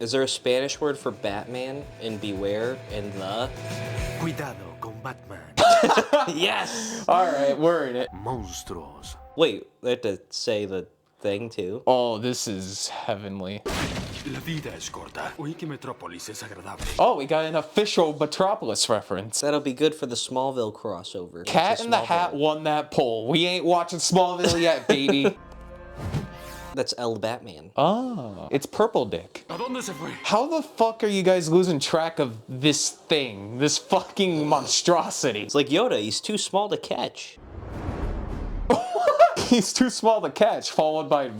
Is there a Spanish word for Batman in Beware and the? Cuidado con Batman. Yes! Alright, we're in it. Monstruos. Wait, they have to say the thing too? Oh, this is heavenly. La vida es corta. Oí que Metrópolis es agradable. Oh, we got an official Metropolis reference. That'll be good for the Smallville crossover. Cat It's a in the Hat Smallville. won that poll. We ain't watching Smallville yet, baby. That's El Batman. Oh, it's Purple Dick. ¿A dónde se fue? How the fuck are you guys losing track of this thing? This fucking monstrosity? It's like Yoda, he's too small to catch. He's too small to catch, followed by...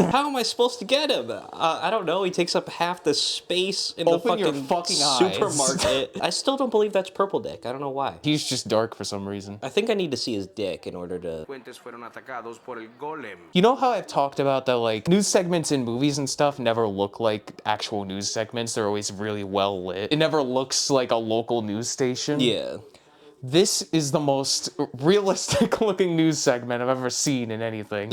How am I supposed to get him? I don't know, he takes up half the space in Open the your fucking eyes. supermarket. I still don't believe that's Purple Dick, I don't know why. He's just dark for some reason. I think I need to see his dick in order to... Puentes fueron atacados por el golem. You know how I've talked about that, like, news segments in movies and stuff never look like actual news segments? They're always really well lit. It never looks like a local news station. Yeah. This is the most realistic looking news segment I've ever seen in anything.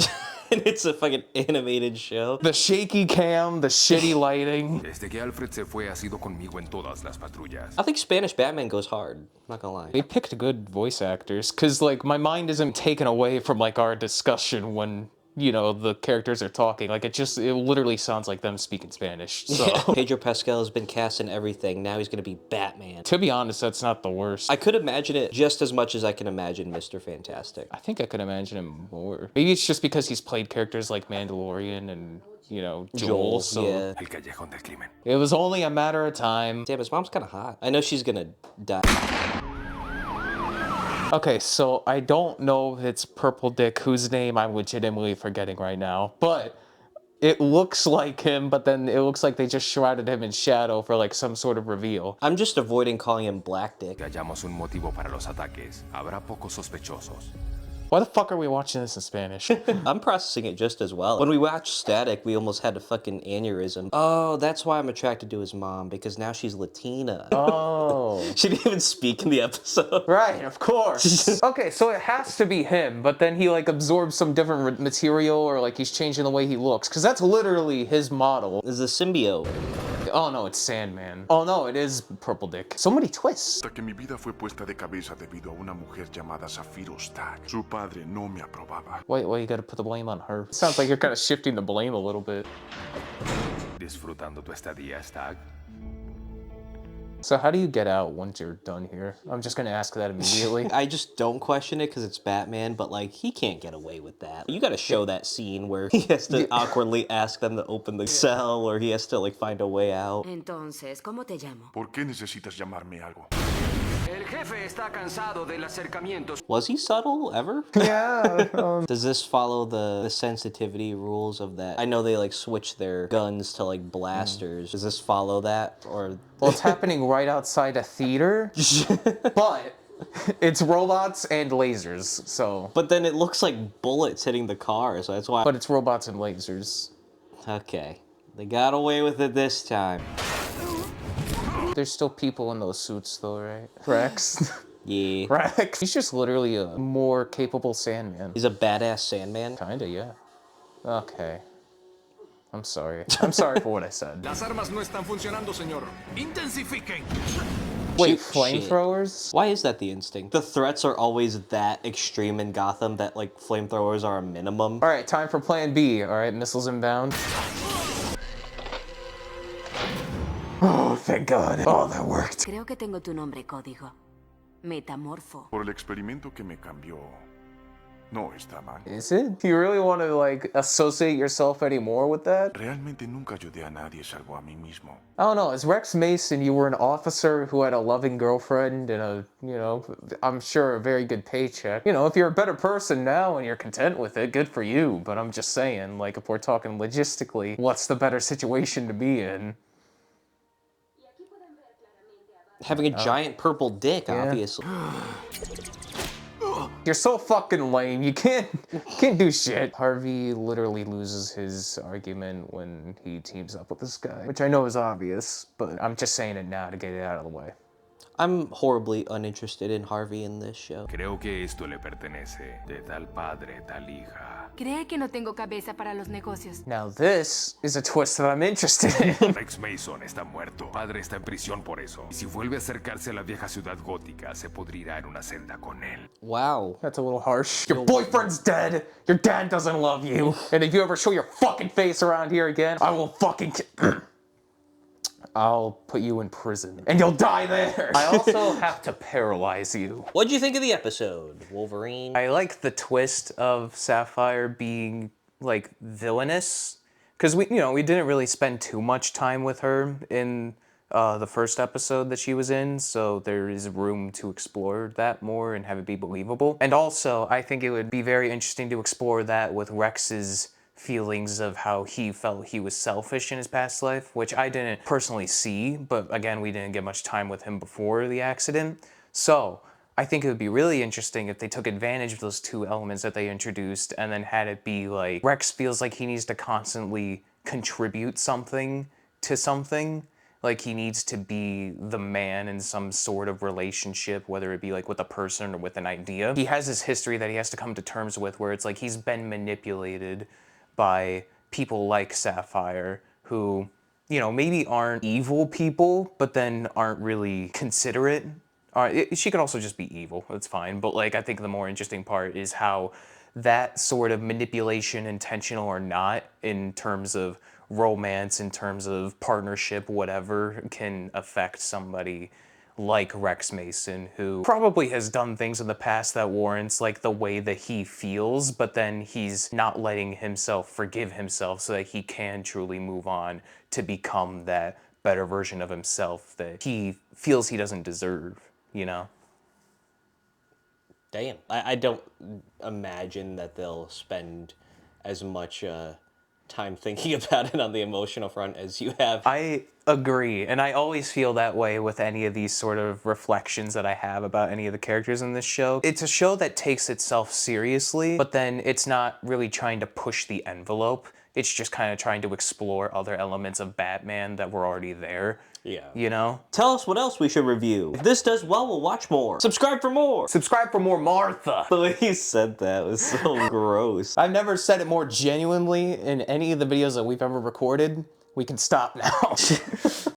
And it's a fucking animated show. The shaky cam, the shitty lighting. Desde que Alfred se fue, ha sido conmigo en todas las patrullas. I think Spanish Batman goes hard, I'm not gonna lie. They picked good voice actors, because, like, my mind isn't taken away from, like, our discussion when, you know, the characters are talking. Like, it literally sounds like them speaking Spanish, so. Pedro Pascal has been cast in everything, now he's gonna be Batman. To be honest, that's not the worst. I could imagine it just as much as I can imagine Mr. Fantastic. I think I could imagine him more. Maybe it's just because he's played characters like Mandalorian and, you know, Joel, so yeah. El callejón del crimen. it was only a matter of time. Damn, his mom's kinda hot. I know she's gonna die. Okay, so I don't know if it's Purple Dick, whose name I'm legitimately forgetting right now, but it looks like him, but then it looks like they just shrouded him in shadow for like some sort of reveal. I'm just avoiding calling him Black Dick. Si hallamos un motivo para los ataques, habrá pocos sospechosos. Why the fuck are we watching this in Spanish? I'm processing it just as well. When we watched Static, we almost had a fucking aneurysm. Oh, that's why I'm attracted to his mom, because now she's Latina. Oh. She didn't even speak in the episode. Right, of course. Okay, so it has to be him, but then he like absorbs some different material or like he's changing the way he looks, because that's literally his model. This is a symbiote. Oh no, it's Sandman. Oh no, it is Purple Dick. So many twists. Hasta que mi vida fue puesta de cabeza debido a una mujer llamada Zafiro Stag. Su padre no me aprobaba. Why you gotta put the blame on her? Sounds like you're kind of shifting the blame a little bit. Disfrutando tu estadía, Stag. So how do you get out once you're done here? I'm just gonna ask that immediately. I just don't question it because it's Batman, but like, he can't get away with that. You gotta show that scene where he has to awkwardly ask them to open the cell, or he has to like find a way out. Entonces, ¿cómo te llamo? ¿Por qué necesitas llamarme algo? El jefe está cansado del acercamiento. Was he subtle ever? Yeah. Does this follow the sensitivity rules of that? I know they like switch their guns to like blasters. Does this follow that, or? Well, it's happening right outside a theater, but it's robots and lasers, so. But then it looks like bullets hitting the car, so that's why. But it's robots and lasers. Okay, they got away with it this time. There's still people in those suits though, right? Rex. Yeah. Rex. He's just literally a more capable Sandman. He's a badass Sandman. Kinda, yeah. Okay. I'm sorry. I'm sorry for what I said. Las armas no están funcionando, señor. Intensifiquen. Wait, Shit. flamethrowers? Why is that the instinct? The threats are always that extreme in Gotham that like flamethrowers are a minimum. All right, time for plan B. All right, missiles inbound. Oh, thank God. Oh, that worked. Creo que tengo tu nombre, código. Metamorfo. Por el experimento que me cambió. No está mal. Is it? Do you really want to, like, associate yourself anymore with that? Realmente nunca ayudé a nadie salvo a mí mismo. I don't know. As Rex Mason, you were an officer who had a loving girlfriend and a, you know, I'm sure a very good paycheck. You know, if you're a better person now and you're content with it, good for you. But I'm just saying, like, if we're talking logistically, what's the better situation to be in? Having a giant purple dick, obviously. You're so fucking lame. You can't do shit. Harvey literally loses his argument when he teams up with this guy, which I know is obvious, but I'm just saying it now to get it out of the way. I'm horribly uninterested in Harvey in this show. Creo que esto le pertenece. De tal padre, tal hija. Cree que no tengo cabeza para los negocios. Now this is a twist that I'm interested in. Rex Mason está muerto. Padre está en prisión por eso. Y si vuelve a acercarse a la vieja ciudad gótica, se pudrirá en una celda con él. Wow. That's a little harsh. Your boyfriend's dead. Your dad doesn't love you. And if you ever show your fucking face around here again, I will fucking I'll put you in prison. And you'll die there. I also have to paralyze you. What'd you think of the episode, Wolverine? I like the twist of Sapphire being, like, villainous. Because we didn't really spend too much time with her in the first episode that she was in, so there is room to explore that more and have it be believable. And also, I think it would be very interesting to explore that with Rex's feelings of how he felt he was selfish in his past life, which I didn't personally see, but again, we didn't get much time with him before the accident. So I think it would be really interesting if they took advantage of those two elements that they introduced and then had it be like Rex feels like he needs to constantly contribute something to something. Like he needs to be the man in some sort of relationship, whether it be like with a person or with an idea. He has this history that he has to come to terms with where it's like he's been manipulated by people like Sapphire who, maybe aren't evil people, but then aren't really considerate. She could also just be evil, that's fine. But like, I think the more interesting part is how that sort of manipulation, intentional or not, in terms of romance, in terms of partnership, whatever, can affect somebody like Rex Mason, who probably has done things in the past that warrants like the way that he feels, but then he's not letting himself forgive himself so that he can truly move on to become that better version of himself that he feels he doesn't deserve, Damn. I don't imagine that they'll spend as much time thinking about it on the emotional front as you have. I agree, and I always feel that way with any of these sort of reflections that I have about any of the characters in this show. It's a show that takes itself seriously, but then it's not really trying to push the envelope. It's just kind of trying to explore other elements of Batman that were already there. Yeah. Tell us what else we should review. If this does well, we'll watch more. Subscribe for more. Subscribe for more Martha. The way he said that was so gross. I've never said it more genuinely in any of the videos that we've ever recorded. We can stop now.